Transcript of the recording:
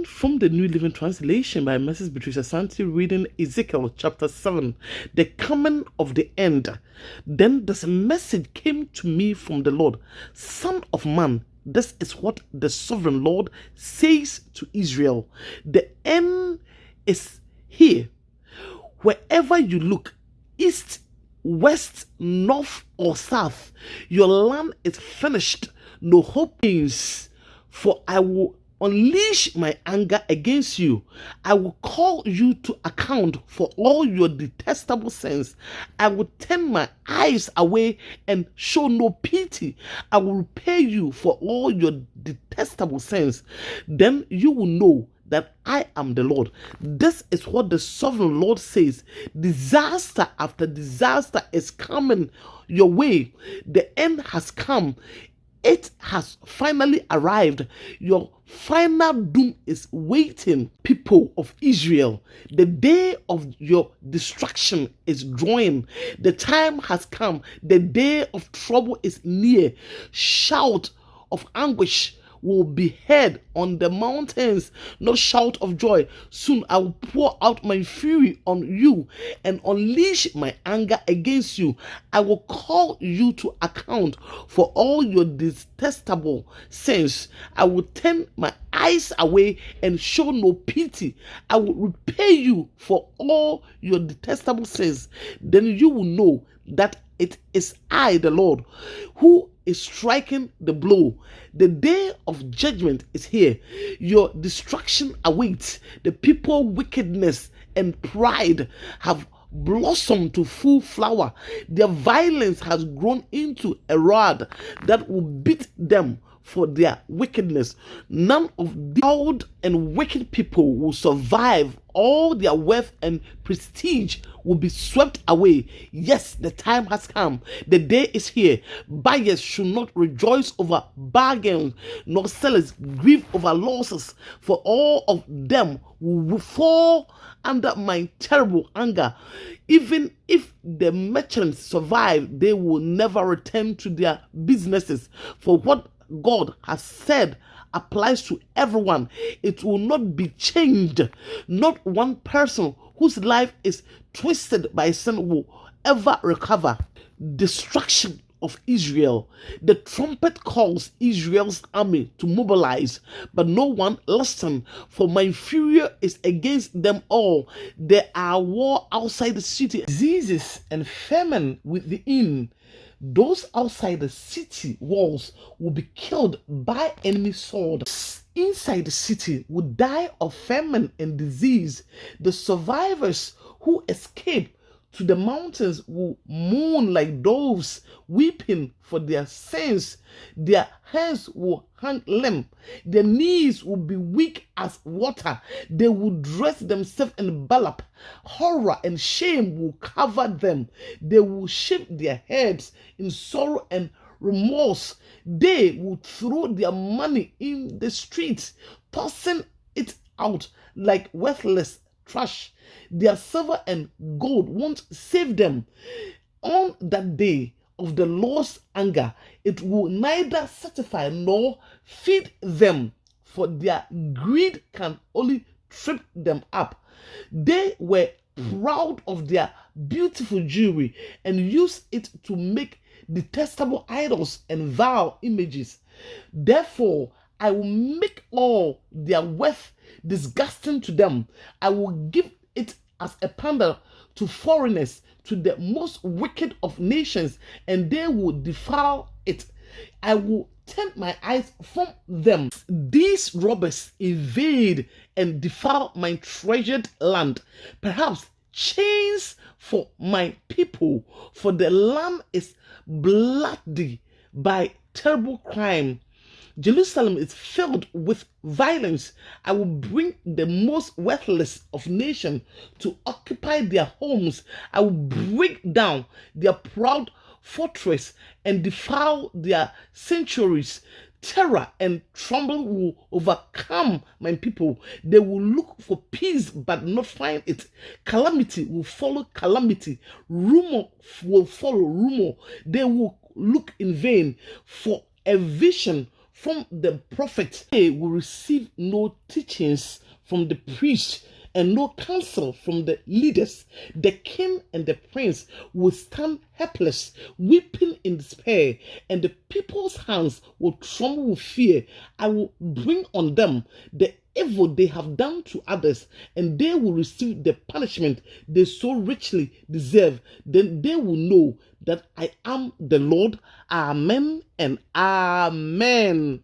From the New Living Translation by Mrs. Beatrice Asante, reading Ezekiel chapter 7, the coming of the end. Then this message came to me from the Lord: Son of man, this is what the sovereign Lord says to Israel. The end is here. Wherever you look, east, west, north, or south, your land is finished. No hope is, for I will unleash my anger against you. I will call you to account for all your detestable sins. I will turn my eyes away and show no pity. I will repay you for all your detestable sins. Then you will know that I am the Lord. This is what the sovereign Lord says. Disaster after disaster is coming your way. The end has come. It has finally arrived. Your final doom is waiting, people of Israel. The day of your destruction is drawing. The time has come. The day of trouble is near. Shout of anguish will be heard on the mountains, no shout of joy. Soon I will pour out my fury on you and unleash my anger against you. I will call you to account for all your detestable sins. I will turn my eyes away and show no pity. I will repay you for all your detestable sins. Then you will know that it is I, the Lord, who is striking the blow. The day of judgment is here. Your destruction awaits. The people's wickedness and pride have blossomed to full flower. Their violence has grown into a rod that will beat them for their wickedness. None of the proud and wicked people will survive. All their wealth and prestige will be swept away. Yes, the time has come. The day is here. Buyers should not rejoice over bargains, nor sellers grieve over losses, for all of them will fall under my terrible anger. Even if the merchants survive, they will never return to their businesses. For what God has said applies to everyone. It will not be changed. Not one person whose life is twisted by sin will ever recover. Destruction of Israel. The trumpet calls Israel's army to mobilize, but no one listens, for my fury is against them all. There are war outside the city, diseases and famine within. Those outside the city walls will be killed by enemy sword. Inside the city will die of famine and disease. The survivors who escape to the mountains will mourn like doves, weeping for their sins. Their hands will hang limp. Their knees will be weak as water. They will dress themselves in burlap. Horror and shame will cover them. They will shave their heads in sorrow and remorse. They will throw their money in the streets, tossing it out like worthless trash. Their silver and gold won't save them. On that day of the Lord's anger, it will neither satisfy nor feed them, for their greed can only trip them up. They were proud of their beautiful jewelry and used it to make detestable idols and vile images. Therefore, I will make all their wealth disgusting to them. I will give it as a plunder to foreigners, to the most wicked of nations, and they will defile it. I will turn my eyes from them. These robbers invade and defile my treasured land. Perhaps chains for my people, for the land is bloody by terrible crime. Jerusalem is filled with violence. I will bring the most worthless of nations to occupy their homes. I will break down their proud fortress and defile their sanctuaries. Terror and tremble will overcome my people. They will look for peace but not find it. Calamity will follow calamity. Rumor will follow rumor. They will look in vain for a vision, from the prophet. They will receive no teachings from the priest and no counsel from the leaders. The king and the prince will stand helpless, weeping in despair, and the people's hands will tremble with fear. I will bring on them the evil they have done to others, and they will receive the punishment they so richly deserve. Then they will know that I am the Lord. Amen and amen.